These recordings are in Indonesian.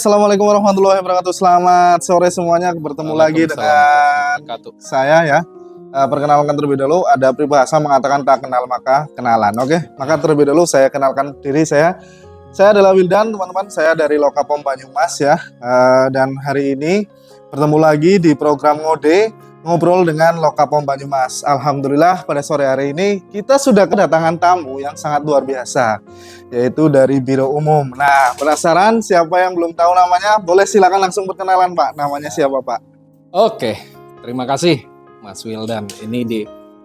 Assalamualaikum warahmatullahi wabarakatuh. Selamat sore semuanya. Bertemu lagi dengan saya ya. Perkenalkan terlebih dahulu, ada peribahasa mengatakan tak kenal maka kenalan. Oke, maka terlebih dahulu saya kenalkan diri saya. Saya adalah Wildan, teman-teman. Saya dari Lokapom Banyumas ya. Dan hari ini bertemu lagi di program Ngode, ngobrol dengan Lokapom Banyumas. Alhamdulillah pada sore hari ini kita sudah kedatangan tamu yang sangat luar biasa, yaitu dari Biro Umum. Nah, penasaran siapa yang belum tahu namanya? Boleh silakan langsung perkenalan, Pak. Namanya siapa, Pak? Oke, terima kasih Mas Wildan. Ini di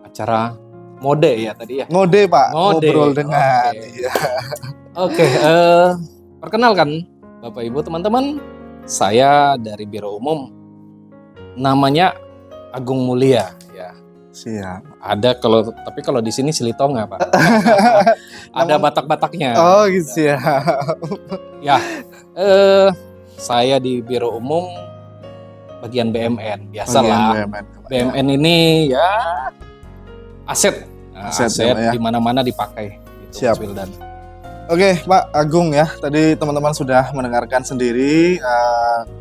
acara Mode ya tadi ya? Ngode, Pak. Ngode. Ngobrol dengan. Oke. Oke, perkenalkan Bapak Ibu teman-teman, saya dari Biro Umum, namanya Agung Mulia ya. Siap. Tapi kalau di sini Silitonga Pak. Ada Batak-Bataknya. Oh, gitu siap. Ya, saya di Biro Umum bagian BMN, biasalah. BMN ini ya aset ya. di mana-mana dipakai. Gitu, siap. Mas Wildan. Oke, Pak Agung ya. Tadi teman-teman sudah mendengarkan sendiri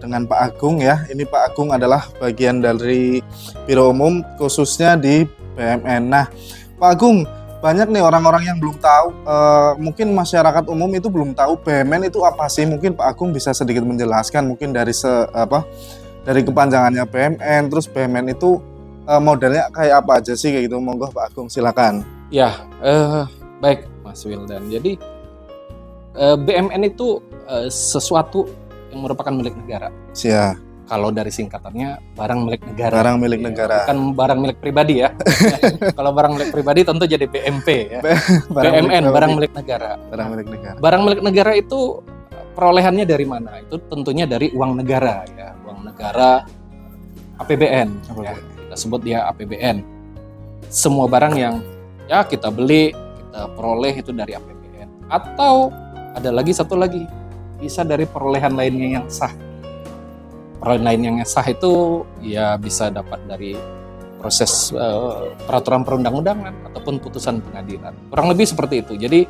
dengan Pak Agung ya. Ini Pak Agung adalah bagian dari Biro Umum khususnya di BMN. Nah, Pak Agung, banyak nih orang-orang yang belum tahu. Mungkin masyarakat umum itu belum tahu BMN itu apa sih. Mungkin Pak Agung bisa sedikit menjelaskan mungkin dari dari kepanjangannya BMN, terus BMN itu modelnya kayak apa aja sih kayak gitu. Monggo Pak Agung silakan. Ya, baik Mas Wildan. Jadi BMN itu sesuatu yang merupakan milik negara. Siap. Kalau dari singkatannya barang milik negara. Barang milik negara. Bukan barang milik pribadi ya. Kalau barang milik pribadi tentu jadi BMP ya. BMN barang milik negara. Barang milik negara. Barang milik negara itu perolehannya dari mana? Itu tentunya dari uang negara ya. Uang negara APBN. Ya. Kita sebut dia APBN. Semua barang yang ya kita beli, kita peroleh itu dari APBN. Atau ada lagi satu lagi, bisa dari perolehan lainnya yang sah. Perolehan lainnya yang sah itu ya bisa dapat dari proses peraturan perundang-undangan ataupun putusan pengadilan. Kurang lebih seperti itu. Jadi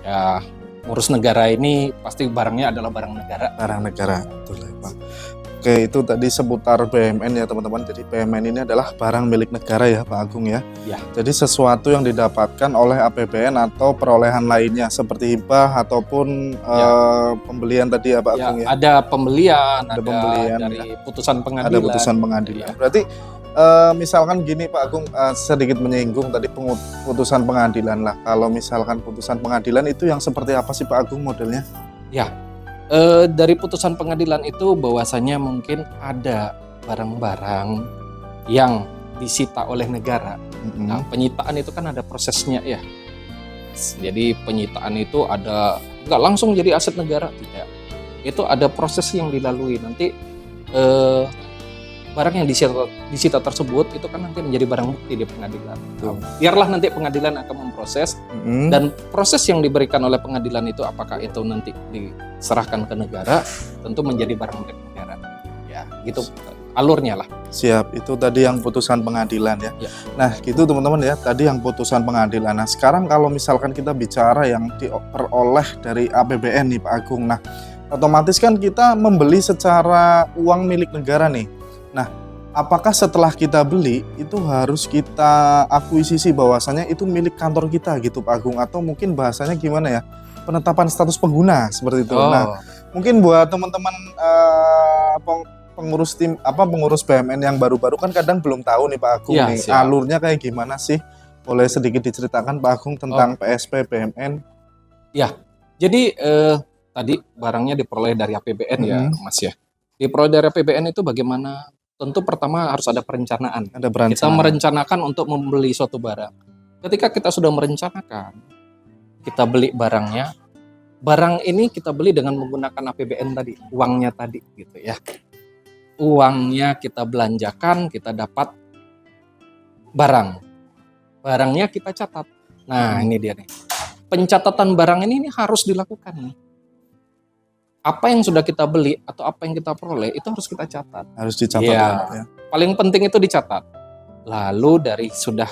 ya ngurus negara ini pasti barangnya adalah barang negara. Barang negara, betul ya Pak. Oke, itu tadi seputar BMN ya teman-teman. Jadi BMN ini adalah barang milik negara ya Pak Agung ya. Ya. Jadi sesuatu yang didapatkan oleh APBN atau perolehan lainnya seperti hibah ataupun pembelian tadi ya Pak Agung ya. Ada pembelian, ada pembelian dari putusan pengadilan. Ada putusan pengadilan. Ya. Berarti misalkan gini Pak Agung, sedikit menyinggung tadi putusan pengadilan lah. Kalau misalkan putusan pengadilan itu yang seperti apa sih Pak Agung modelnya? Ya. Dari putusan pengadilan itu bahwasanya mungkin ada barang-barang yang disita oleh negara. Nah, penyitaan itu kan ada prosesnya ya. Jadi penyitaan itu nggak langsung jadi aset negara, tidak. Itu ada proses yang dilalui. Nanti barang yang disita tersebut itu kan nanti menjadi barang bukti di pengadilan. Biarlah nanti pengadilan akan memproses dan proses yang diberikan oleh pengadilan itu apakah itu nanti diserahkan ke negara, tentu menjadi barang milik negara. Ya, gitu alurnya lah. Siap, itu tadi yang putusan pengadilan ya. Nah, gitu teman-teman ya, tadi yang putusan pengadilan. Nah, sekarang kalau misalkan kita bicara yang diperoleh dari APBN nih Pak Agung. Nah, otomatis kan kita membeli secara uang milik negara nih. Nah, apakah setelah kita beli itu harus kita akuisisi bahwasannya itu milik kantor kita gitu Pak Agung, atau mungkin bahasanya gimana ya, penetapan status pengguna seperti itu. Nah, mungkin buat teman-teman pengurus BMN yang baru-baru kan kadang belum tahu nih Pak Agung nih alurnya kayak gimana sih. Boleh sedikit diceritakan Pak Agung tentang PSP BMN? Ya, jadi tadi barangnya diperoleh dari APBN ya Mas ya. Diperoleh dari APBN itu bagaimana? Tentu pertama harus ada perencanaan. Kita merencanakan untuk membeli suatu barang. Ketika kita sudah merencanakan, kita beli barangnya. Barang ini kita beli dengan menggunakan APBN tadi, uangnya tadi gitu ya. Uangnya kita belanjakan, kita dapat barang. Barangnya kita catat. Nah, ini dia nih. Pencatatan barang ini harus dilakukan nih. Apa yang sudah kita beli atau apa yang kita peroleh itu harus kita catat. Harus dicatat ya. Paling penting itu dicatat. Lalu dari sudah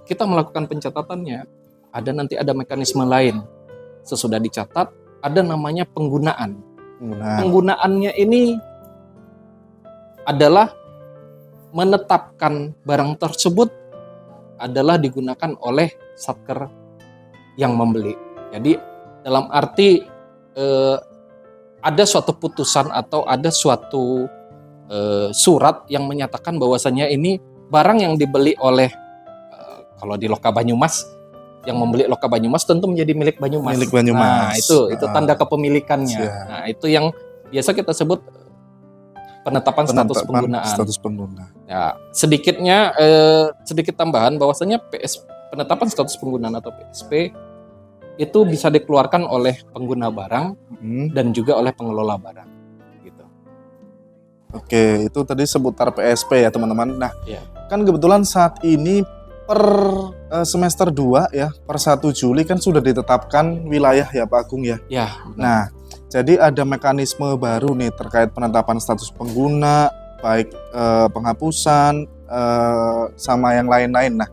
kita melakukan pencatatannya, ada mekanisme lain. Sesudah dicatat, ada namanya penggunaan. Penggunaannya ini adalah menetapkan barang tersebut adalah digunakan oleh satker yang membeli. Jadi dalam arti ada suatu putusan atau ada suatu surat yang menyatakan bahwasannya ini barang yang dibeli oleh kalau di Loka Banyumas, yang membeli Loka Banyumas tentu menjadi milik Banyumas. Milik Banyumas. Nah, itu tanda kepemilikannya. Nah, itu yang biasa kita sebut penetapan status penggunaan. Status pengguna. Ya, sedikit tambahan bahwasanya penetapan status penggunaan atau PSP itu bisa dikeluarkan oleh pengguna barang dan juga oleh pengelola barang. Gitu. Oke, itu tadi seputar PSP ya teman-teman. Nah, ya. Kan kebetulan saat ini per semester 2 ya, per 1 Juli kan sudah ditetapkan wilayah ya Pak Agung ya. Ya. Benar. Nah, jadi ada mekanisme baru nih terkait penetapan status pengguna, baik penghapusan sama yang lain-lain. Nah,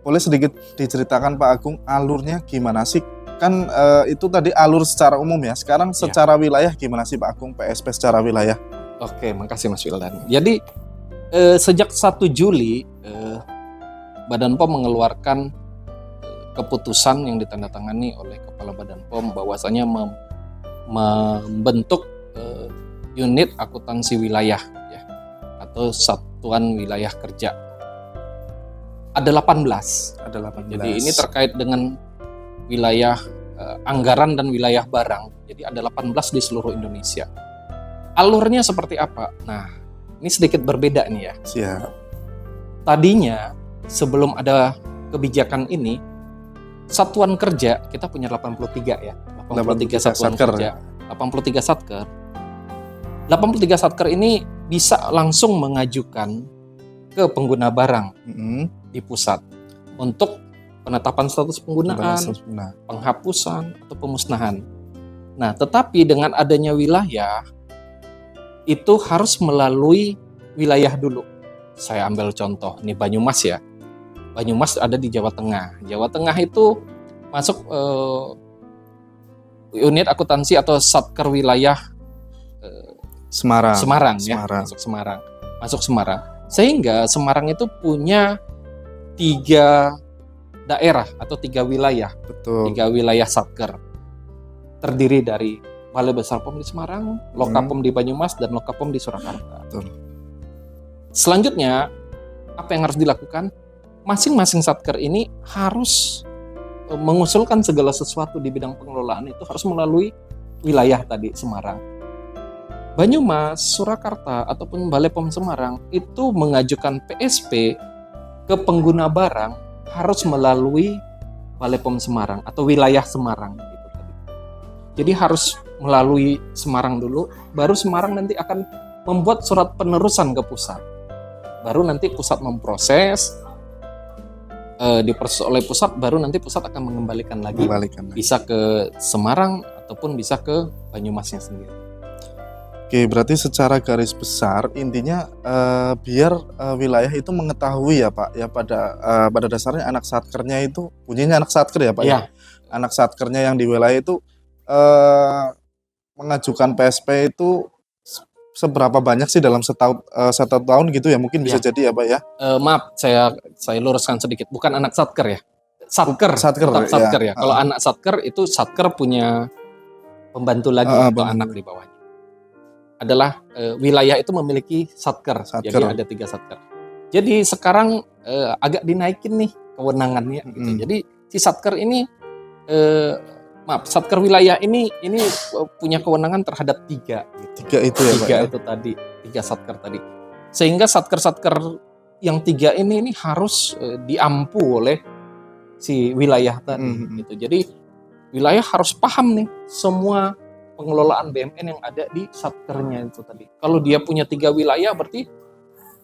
boleh sedikit diceritakan Pak Agung alurnya gimana sih? Kan itu tadi alur secara umum ya. Sekarang secara wilayah gimana sih Pak Agung PSP secara wilayah? Oke, makasih Mas Wildan. Jadi sejak 1 Juli Badan POM mengeluarkan keputusan yang ditandatangani oleh Kepala Badan POM bahwasanya membentuk unit akuntansi wilayah ya, atau satuan wilayah kerja. Ada 18. Jadi ini terkait dengan wilayah anggaran dan wilayah barang. Jadi ada 18 di seluruh Indonesia. Alurnya seperti apa? Nah, ini sedikit berbeda nih ya. Siap. Tadinya sebelum ada kebijakan ini, satuan kerja kita punya 83 ya. 83 satuan kerja. 83 satker. 83 satker ini bisa langsung mengajukan ke pengguna barang di pusat untuk penetapan status penggunaan, penghapusan atau pemusnahan. Nah, tetapi dengan adanya wilayah itu harus melalui wilayah dulu. Saya ambil contoh nih Banyumas ya. Banyumas ada di Jawa Tengah. Jawa Tengah itu masuk unit akuntansi atau satker wilayah Semarang ya, masuk Semarang. Sehingga Semarang itu punya 3 daerah atau 3 wilayah. Betul. 3 wilayah satker. Terdiri dari Balai Besar POM di Semarang, Lokapom di Banyumas, dan Lokapom di Surakarta. Betul. Selanjutnya, apa yang harus dilakukan? Masing-masing satker ini harus mengusulkan segala sesuatu di bidang pengelolaan itu harus melalui wilayah tadi Semarang. Banyumas, Surakarta, ataupun Balai POM Semarang itu mengajukan PSP ke pengguna barang harus melalui Balai POM Semarang atau wilayah Semarang. Gitu tadi. Jadi harus melalui Semarang dulu, baru Semarang nanti akan membuat surat penerusan ke pusat. Baru nanti pusat memproses, diproses oleh pusat, baru nanti pusat akan mengembalikan lagi. Bisa ke Semarang ataupun bisa ke Banyumasnya sendiri. Oke, berarti secara garis besar intinya biar wilayah itu mengetahui ya Pak ya pada dasarnya anak satkernya itu punyanya anak satker ya Pak ya. Anak satkernya yang di wilayah itu mengajukan PSP itu seberapa banyak sih dalam satu tahun gitu ya mungkin bisa jadi ya Pak ya. Maaf, saya luruskan sedikit, bukan anak satker ya. Satker ya. Kalau anak satker itu satker punya pembantu lagi atau anak di bawahnya. Adalah wilayah itu memiliki satker. Jadi ada 3 satker. Jadi sekarang agak dinaikin nih kewenangannya. Gitu. Jadi si satker ini, satker wilayah ini punya kewenangan terhadap 3. Gitu. 3 itu ya Pak. 3 itu tadi, 3 satker tadi. Sehingga satker-satker yang 3 ini harus diampu oleh si wilayah tadi. Gitu. Jadi wilayah harus paham nih semua pengelolaan BMN yang ada di satkernya itu tadi. Kalau dia punya 3 wilayah berarti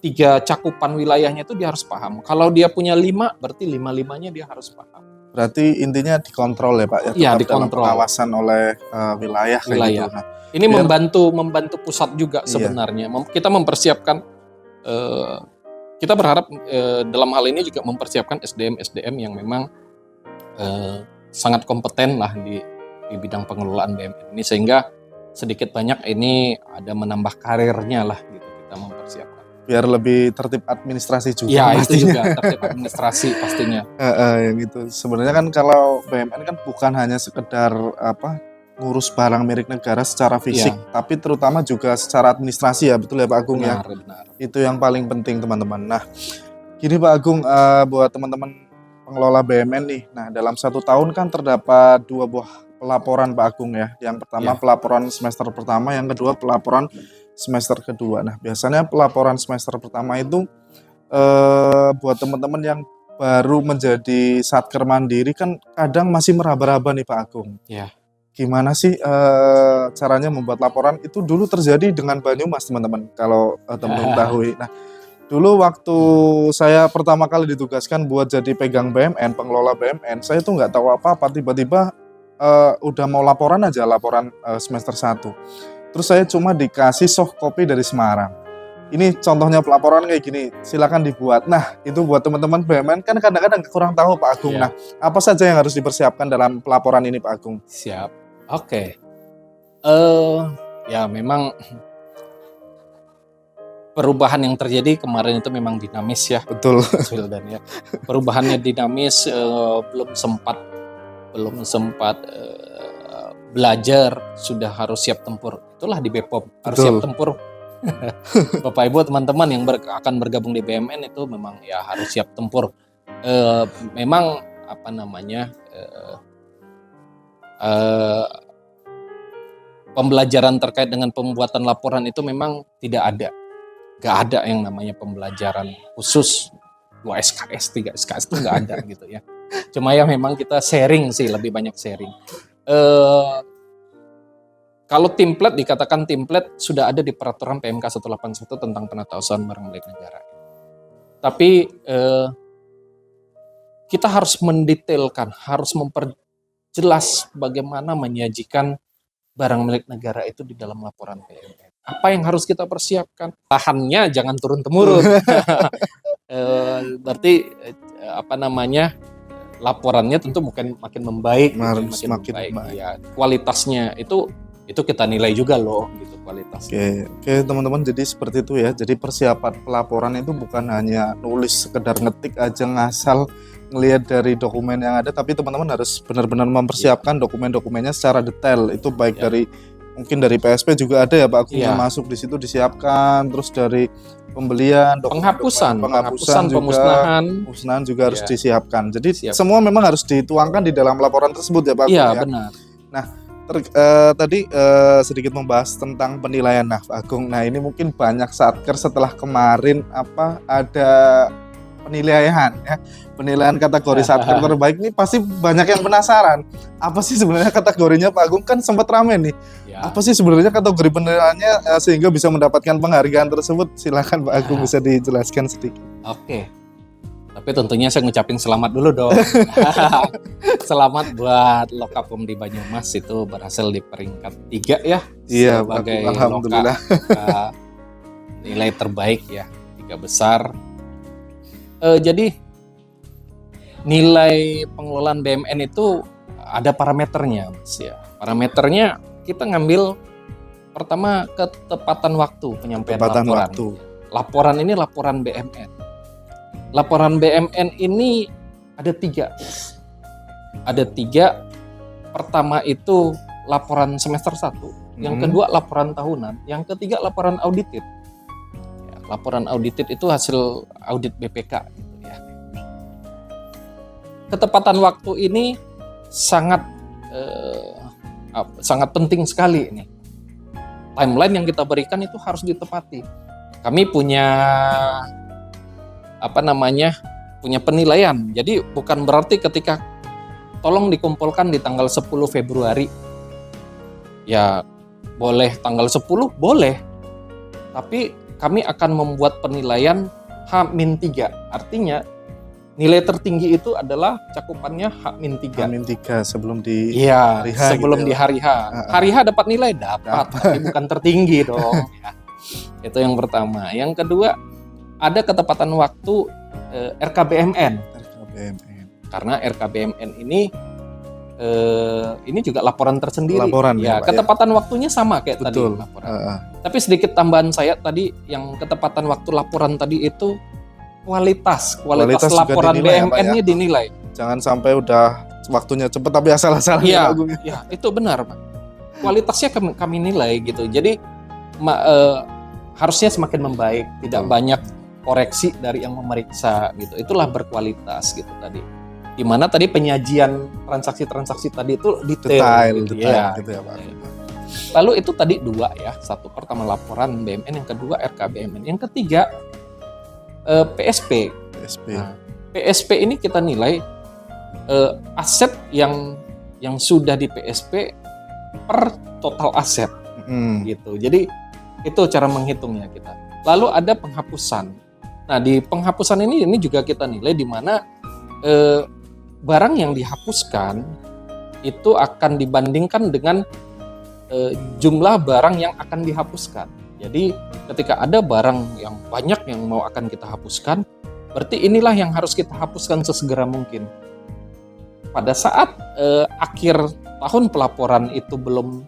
3 cakupan wilayahnya itu dia harus paham. Kalau dia punya 5 berarti 5-5-nya dia harus paham. Berarti intinya dikontrol ya Pak ya. Iya, dikontrol. Pengawasan oleh wilayah. Gitu. Nah, ini membantu pusat juga sebenarnya. Kita mempersiapkan, kita berharap dalam hal ini juga mempersiapkan SDM yang memang sangat kompeten lah di di bidang pengelolaan BUMN ini, sehingga sedikit banyak ini ada menambah karirnya lah gitu, kita mempersiapkan. Biar lebih tertib administrasi juga. Ya, pastinya. itu juga tertib administrasi pastinya. Yang itu sebenarnya kan kalau BUMN kan bukan hanya sekedar ngurus barang milik negara secara fisik, tapi terutama juga secara administrasi ya, betul ya Pak Agung ya. Benar. Itu yang paling penting teman-teman. Nah, gini Pak Agung, buat teman-teman pengelola BUMN nih. Nah, dalam 1 tahun kan terdapat 2 buah pelaporan Pak Agung ya. Yang pertama pelaporan semester pertama, yang kedua pelaporan semester kedua. Nah, biasanya pelaporan semester pertama itu buat teman-teman yang baru menjadi satker mandiri kan kadang masih meraba-raba nih Pak Agung. Ya. Gimana sih caranya membuat laporan? Itu dulu terjadi dengan Banyumas teman-teman, kalau teman-teman tahu. Nah, dulu waktu saya pertama kali ditugaskan buat jadi pegang BUMN, pengelola BUMN, saya tuh nggak tahu apa-apa, tiba-tiba udah mau laporan aja, laporan semester 1. Terus saya cuma dikasih soft copy dari Semarang. Ini contohnya pelaporan kayak gini, silakan dibuat. Nah, itu buat teman-teman BUMN kan kadang-kadang kurang tahu Pak Agung. Nah, apa saja yang harus dipersiapkan dalam pelaporan ini Pak Agung? Siap. Oke. Ya memang perubahan yang terjadi kemarin itu memang dinamis ya. Betul. Dan ya. Perubahannya dinamis, belum sempat belajar, sudah harus siap tempur. Itulah di BPOM, harus siap tempur. Bapak Ibu teman-teman yang akan bergabung di BUMN itu memang ya harus siap tempur. Memang pembelajaran terkait dengan pembuatan laporan itu memang tidak ada. Gak ada yang namanya pembelajaran khusus 2 SKS, 3 SKS itu gak ada gitu ya. Cuma ya memang kita sharing sih, lebih banyak sharing. Kalau template, dikatakan template sudah ada di peraturan PMK 181 tentang penatausahaan barang milik negara. Tapi kita harus mendetailkan, harus memperjelas bagaimana menyajikan barang milik negara itu di dalam laporan BUMN. Apa yang harus kita persiapkan? Lahannya jangan turun-temurun. Berarti laporannya tentu bukan makin membaik, makin membaik. Ya, kualitasnya itu kita nilai juga loh gitu, kualitasnya. Oke, teman-teman, jadi seperti itu ya. Jadi persiapan pelaporan itu bukan hanya nulis sekedar ngetik aja ngasal ngelihat dari dokumen yang ada, tapi teman-teman harus benar-benar mempersiapkan dokumen-dokumennya secara detail. Itu baik dari mungkin dari PSP juga ada ya Pak Agung yang masuk di situ disiapkan, terus dari pembelian, penghapusan juga, pemusnahan juga harus disiapkan. Jadi semua memang harus dituangkan di dalam laporan tersebut ya Pak Agung. Iya, benar. Nah, tadi sedikit membahas tentang penilaian Pak Agung. Nah, ini mungkin banyak satker setelah kemarin ada penilaian ya. Penilaian kategori satker terbaik ini pasti banyak yang penasaran. Apa sih sebenarnya kategorinya Pak Agung? Kan sempat rame nih. Ya. Apa sih sebenarnya kategori penilaiannya sehingga bisa mendapatkan penghargaan tersebut? Silakan Pak Agung bisa dijelaskan sedikit. Oke. Tapi tentunya saya ngucapin selamat dulu dong. Selamat buat Lokapom di Banyumas, itu berhasil di peringkat 3 ya. Iya, sebagai alhamdulillah. Nilai terbaik ya, 3 besar. Jadi nilai pengelolaan BUMN itu ada parameternya, Mas ya. Parameternya kita ngambil pertama ketepatan waktu penyampaian laporan. Laporan ini laporan BUMN. Laporan BUMN ini ada 3. Ada 3. Pertama itu laporan semester 1. Yang kedua laporan tahunan. Yang ketiga laporan audited. Ya, laporan audited itu hasil audit BPK gitu ya. Ketepatan waktu ini sangat penting sekali ini. Timeline yang kita berikan itu harus ditepati. Kami punya punya penilaian. Jadi bukan berarti ketika tolong dikumpulkan di tanggal 10 Februari. Ya, boleh tanggal 10, boleh. Tapi kami akan membuat penilaian H-3. Artinya nilai tertinggi itu adalah cakupannya H-3. H-3 sebelum di hari H. Sebelum gitu di hari H. Hari H dapat nilai? Dapat. Tapi bukan tertinggi dong. Ya. Itu yang pertama. Yang kedua, ada ketepatan waktu RKBMN. Karena RKBMN ini ini juga laporan tersendiri. Laporan ya, Pak, ketepatan waktunya sama kayak betul. tadi laporan. Tapi sedikit tambahan saya tadi, yang ketepatan waktu laporan tadi itu kualitas laporan BMN-nya dinilai. Jangan sampai udah waktunya cepet tapi asal-asalan. Iya, ya, itu benar Pak. Kualitasnya kami nilai gitu. Jadi harusnya semakin membaik, tidak banyak koreksi dari yang memeriksa gitu. Itulah berkualitas gitu tadi. Di mana tadi penyajian transaksi-transaksi tadi itu detail gitu ya Pak. Lalu itu tadi 2 ya. Satu pertama laporan BMN, yang kedua RKBMN, yang ketiga PSP. Nah, PSP ini kita nilai aset yang sudah di PSP per total aset gitu. Jadi itu cara menghitungnya kita. Lalu ada penghapusan. Nah, di penghapusan ini juga kita nilai di mana barang yang dihapuskan itu akan dibandingkan dengan jumlah barang yang akan dihapuskan. Jadi ketika ada barang yang banyak yang mau akan kita hapuskan, berarti inilah yang harus kita hapuskan sesegera mungkin. Pada saat akhir tahun pelaporan itu belum,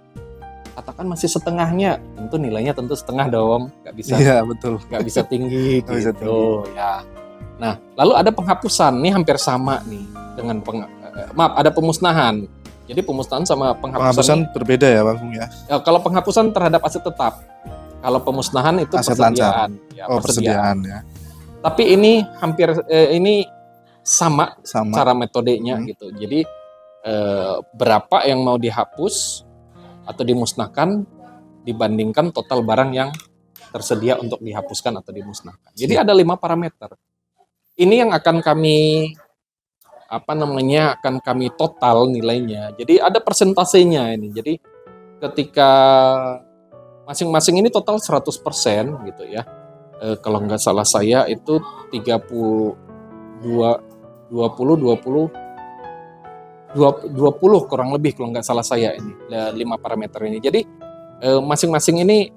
katakan masih setengahnya, tentu nilainya tentu setengah dong, nggak bisa. Iya betul. Nggak bisa tinggi gitu ya. Nah, lalu ada penghapusan, nih hampir sama nih dengan ada pemusnahan. Jadi pemusnahan sama penghapusan berbeda ya Bang ya. Kalau penghapusan terhadap aset tetap, kalau pemusnahan itu aset persediaan. Ya, persediaan ya. Tapi ini hampir ini sama cara metodenya gitu. Jadi berapa yang mau dihapus atau dimusnahkan dibandingkan total barang yang tersedia untuk dihapuskan atau dimusnahkan. Jadi ada 5 parameter. Ini yang akan kami akan kami total nilainya. Jadi ada persentasenya ini. Jadi ketika masing-masing ini total 100% gitu ya. Kalau nggak salah saya itu 20 kurang lebih kalau nggak salah saya ini 5 parameter ini. Jadi masing-masing ini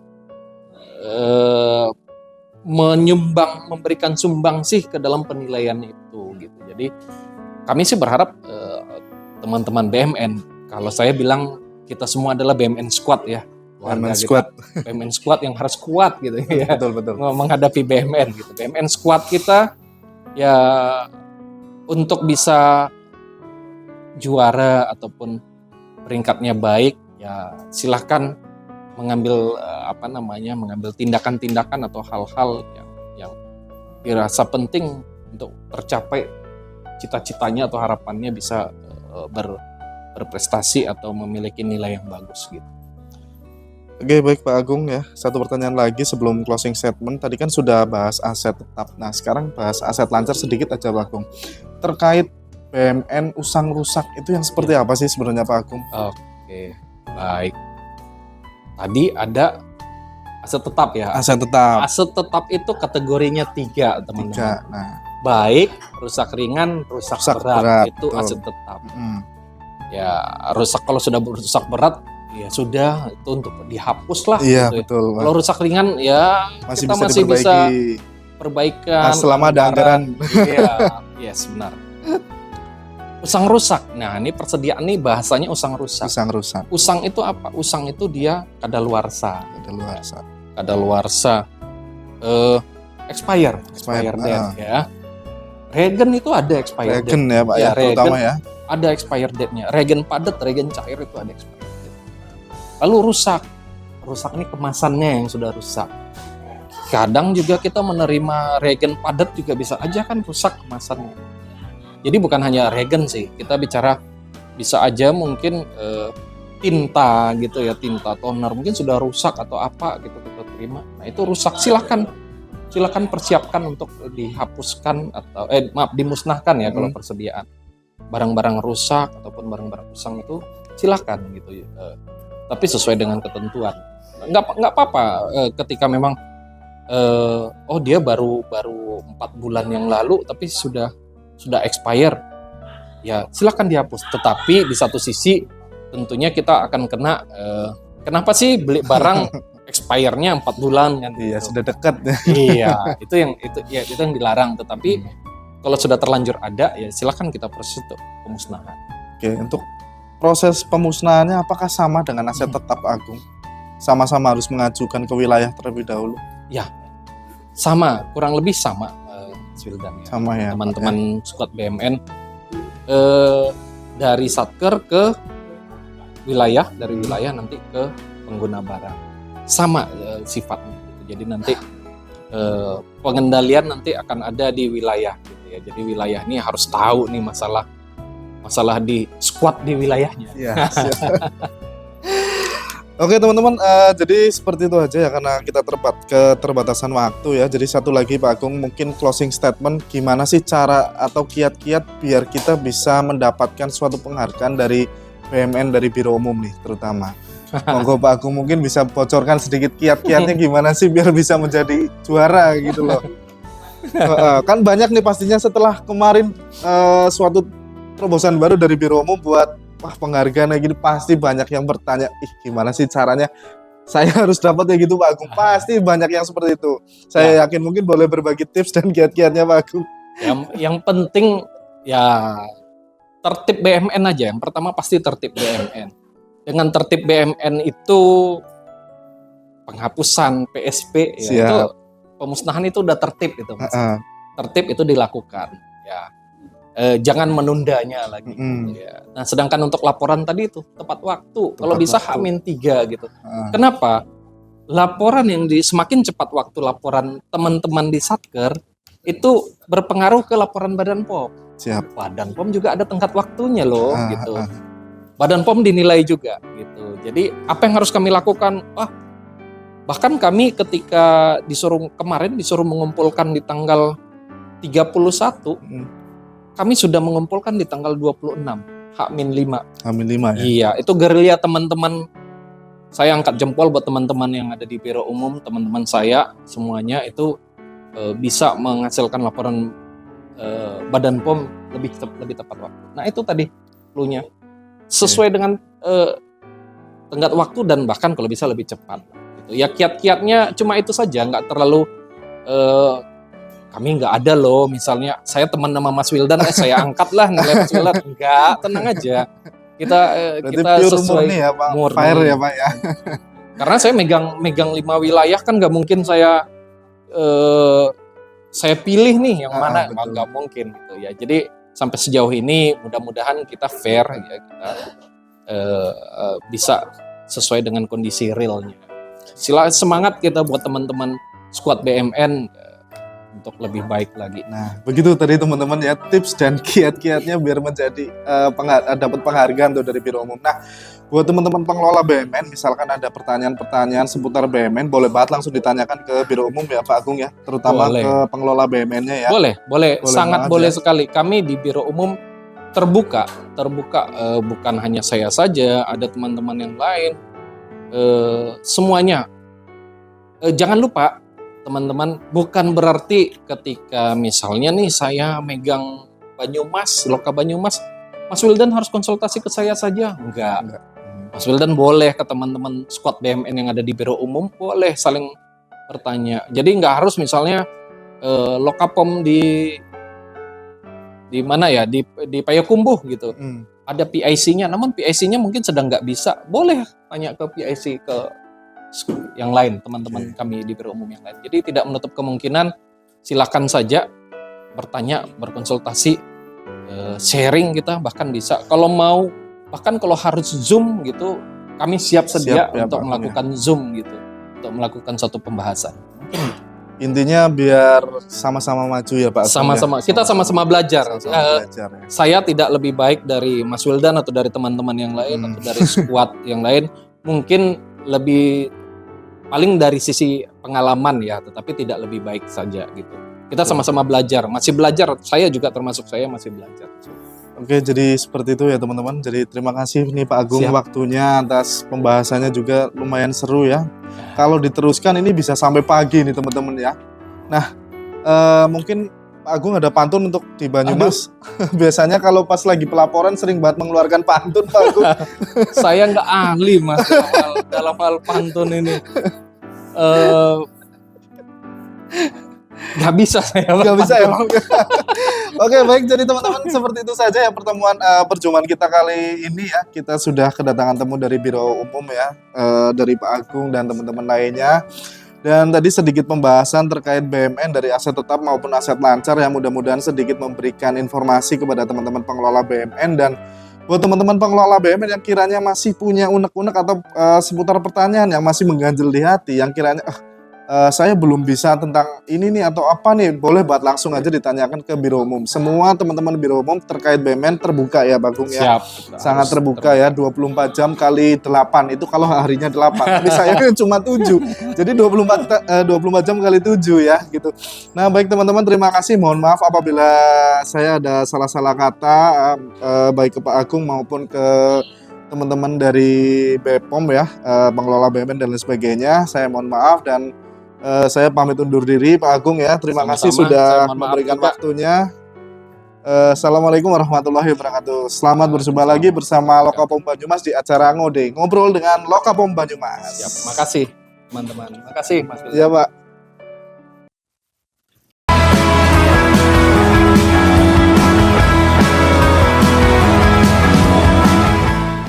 memberikan sumbangsih ke dalam penilaian itu gitu. Jadi kami sih berharap teman-teman BMN, kalau saya bilang kita semua adalah BMN Squad ya. BMN Squad. BMN Squad yang harus kuat gitu ya. Betul. Menghadapi BMN gitu. BMN Squad kita ya untuk bisa juara ataupun peringkatnya baik, ya silahkan mengambil mengambil tindakan-tindakan atau hal-hal yang dirasa penting untuk tercapai cita-citanya atau harapannya bisa berprestasi atau memiliki nilai yang bagus gitu. Oke, baik Pak Agung ya. Satu pertanyaan lagi sebelum closing statement. Tadi kan sudah bahas aset tetap. Nah, sekarang bahas aset lancar sedikit aja Pak Agung. Terkait BMN usang rusak itu yang seperti apa sih sebenarnya Pak Agung? Oke, baik. Tadi ada aset tetap ya. Aset tetap. Aset tetap itu kategorinya 3 teman-teman. Nah, baik, rusak ringan, rusak berat itu betul. aset tetap. Ya, kalau sudah rusak berat ya sudah, itu untuk dihapus lah. Iya gitu betul. Kalau rusak ringan ya kita masih bisa perbaikan. Selama ada anggaran. Iya, yes benar. Usang rusak. Nah, ini persediaan nih bahasanya usang rusak. Usang itu apa? Usang itu dia kadaluarsa. Expire date ya. Regen itu ada expire date. Regen ya Pak ya, terutama ya. Ada expire date-nya. Regen padat, regen cair itu ada expire date. Lalu rusak. Rusak ini kemasannya yang sudah rusak. Kadang juga kita menerima regen padat juga bisa aja kan rusak kemasannya. Jadi bukan hanya regen sih, kita bicara bisa aja mungkin tinta gitu ya, tinta toner mungkin sudah rusak atau apa gitu kita terima. Nah itu rusak, silakan persiapkan untuk dihapuskan atau dimusnahkan ya kalau persediaan. Barang-barang rusak ataupun barang-barang usang itu silakan gitu ya. Tapi sesuai dengan ketentuan. Nggak apa-apa ketika memang dia baru 4 bulan yang lalu tapi sudah expire, ya silakan dihapus. Tetapi di satu sisi tentunya kita akan kena kenapa sih beli barang expire-nya 4 bulan kan? Iya, sudah dekat. Iya, itu yang dilarang. Tetapi kalau sudah terlanjur ada, ya silakan kita proses untuk pemusnahan. Oke, untuk proses pemusnahannya apakah sama dengan aset tetap Agung? Sama-sama harus mengajukan ke wilayah terlebih dahulu? Ya, sama, kurang lebih sama, Mas Wildan ya. Sama ya, teman-teman squad BMN dari Satker ke wilayah, dari wilayah nanti ke pengguna barang, sama sifatnya. Jadi nanti pengendalian nanti akan ada di wilayah, gitu ya. Jadi wilayah ini harus tahu nih masalah di squad di wilayahnya. Ya, Oke teman-teman, jadi seperti itu aja ya, karena kita keterbatasan waktu ya. Jadi satu lagi Pak Agung, mungkin closing statement, gimana sih cara atau kiat-kiat biar kita bisa mendapatkan suatu penghargaan dari BMN, dari Biro Umum nih terutama. Monggo Pak Agung mungkin bisa bocorkan sedikit kiat-kiatnya gimana sih biar bisa menjadi juara gitu loh. Kan banyak nih pastinya setelah kemarin suatu terobosan baru dari Biro Umum buat penghargaan kayak gini, pasti banyak yang bertanya, gimana sih caranya saya harus dapat ya gitu Pak Agung. Pasti banyak yang seperti itu. Saya yakin mungkin boleh berbagi tips dan kiat-kiatnya Pak Agung. Yang penting ya tertib BMN aja. Yang pertama pasti tertib BMN. Dengan tertib BMN itu penghapusan PSP ya, itu pemusnahan itu udah tertib itu. Tertib itu dilakukan ya. Jangan menundanya lagi. Gitu ya. Nah, sedangkan untuk laporan tadi itu tepat waktu. Kalau bisa H-3 gitu. Kenapa? Laporan yang semakin cepat waktu laporan teman-teman di Satker itu berpengaruh ke laporan Badan POM. Siap. Badan POM juga ada tenggat waktunya loh, gitu. Badan POM dinilai juga, gitu. Jadi apa yang harus kami lakukan? Bahkan kami ketika kemarin disuruh mengumpulkan di tanggal 31. Kami sudah mengumpulkan di tanggal 26, H-5. H-5 ya? Iya, itu gerilya teman-teman. Saya angkat jempol buat teman-teman yang ada di Biro Umum, teman-teman saya semuanya itu bisa menghasilkan laporan Badan POM lebih tepat waktu. Nah itu tadi clue-nya. Sesuai dengan tenggat waktu dan bahkan kalau bisa lebih cepat. Gitu. Ya kiat-kiatnya cuma itu saja, nggak terlalu... kami nggak ada loh, misalnya saya teman sama Mas Wildan, saya angkat lah nilai Mas Wildan. Enggak, tenang aja. Kita pure sesuai murni ya Pak, murni. Fire ya Pak ya. Karena saya megang 5 wilayah kan nggak mungkin saya pilih nih yang mana, nggak mungkin gitu ya. Jadi sampai sejauh ini mudah-mudahan kita fair ya, kita bisa sesuai dengan kondisi realnya. Semangat kita buat teman-teman squad BMN untuk lebih baik lagi. Nah, begitu tadi teman-teman ya, tips dan kiat-kiatnya biar menjadi dapat penghargaan tuh dari Biro Umum. Nah, buat teman-teman pengelola BMN, misalkan ada pertanyaan-pertanyaan seputar BMN, boleh banget langsung ditanyakan ke Biro Umum ya Pak Agung ya, terutama ke pengelola BMN-nya ya. Boleh, sangat boleh sekali. Kami di Biro Umum terbuka, bukan hanya saya saja, ada teman-teman yang lain, semuanya. Jangan lupa teman-teman, bukan berarti ketika misalnya nih saya megang Banyumas, Loka Banyumas, Mas Wildan harus konsultasi ke saya saja. Enggak. Mas Wildan boleh ke teman-teman squad BMN yang ada di Biro Umum, boleh saling bertanya. Jadi nggak harus misalnya Lokapom di mana ya, di Payakumbuh gitu. Ada PIC-nya, namun PIC-nya mungkin sedang nggak bisa, boleh tanya ke PIC ke yang lain, teman-teman kami di Biro Umum yang lain. Jadi tidak menutup kemungkinan, silakan saja bertanya, berkonsultasi, sharing kita bahkan bisa. Kalau mau, bahkan kalau harus Zoom gitu, kami siap sedia untuk melakukan Zoom gitu, untuk melakukan suatu pembahasan. Intinya biar sama-sama maju ya Pak. Sama-sama, kita sama-sama belajar. Saya tidak lebih baik dari Mas Wildan atau dari teman-teman yang lain atau dari squad yang lain. Mungkin lebih paling dari sisi pengalaman ya, tetapi tidak lebih baik saja gitu. Kita sama-sama belajar, masih belajar. Saya juga termasuk, saya masih belajar. Oke, jadi seperti itu ya teman-teman. Jadi terima kasih nih Pak Agung waktunya atas pembahasannya juga lumayan seru ya. Kalau diteruskan ini bisa sampai pagi nih teman-teman ya. Nah, mungkin Pak Agung ada pantun untuk di Banyumas. Biasanya kalau pas lagi pelaporan sering banget mengeluarkan pantun Pak Agung. Saya nggak ahli Mas dalam hal pantun ini. Nggak bisa saya. Nggak bisa ya. Oke, baik. Jadi teman-teman seperti itu saja ya perjumpaan kita kali ini ya. Kita sudah kedatangan tamu dari Biro Umum ya, dari Pak Agung dan teman-teman lainnya. Dan tadi sedikit pembahasan terkait BMN dari aset tetap maupun aset lancar yang mudah-mudahan sedikit memberikan informasi kepada teman-teman pengelola BMN. Dan buat teman-teman pengelola BMN yang kiranya masih punya unek-unek atau seputar pertanyaan yang masih mengganjel di hati, yang kiranya saya belum bisa tentang ini nih atau apa nih, boleh buat langsung aja ditanyakan ke Biro Umum. Semua teman-teman Biro Umum terkait BMN terbuka ya Pak Agung ya. Siap. Sangat terbuka ya, 24 jam kali 8 itu kalau harinya 8. Tapi saya cuma 7. Jadi 24 jam kali 7 ya gitu. Nah, baik teman-teman, terima kasih. Mohon maaf apabila saya ada salah-salah kata baik ke Pak Agung maupun ke teman-teman dari BPOM ya, pengelola BMN dan lain sebagainya. Saya mohon maaf dan saya pamit undur diri Pak Agung ya. Terima kasih sudah memberikan waktunya. Assalamualaikum warahmatullahi wabarakatuh. Selamat berjumpa lagi bersama Lokapom Banyumas di acara Ngobrol dengan Lokapom Banyumas. Siap. Makasih teman-teman. Makasih Mas. Iya Pak.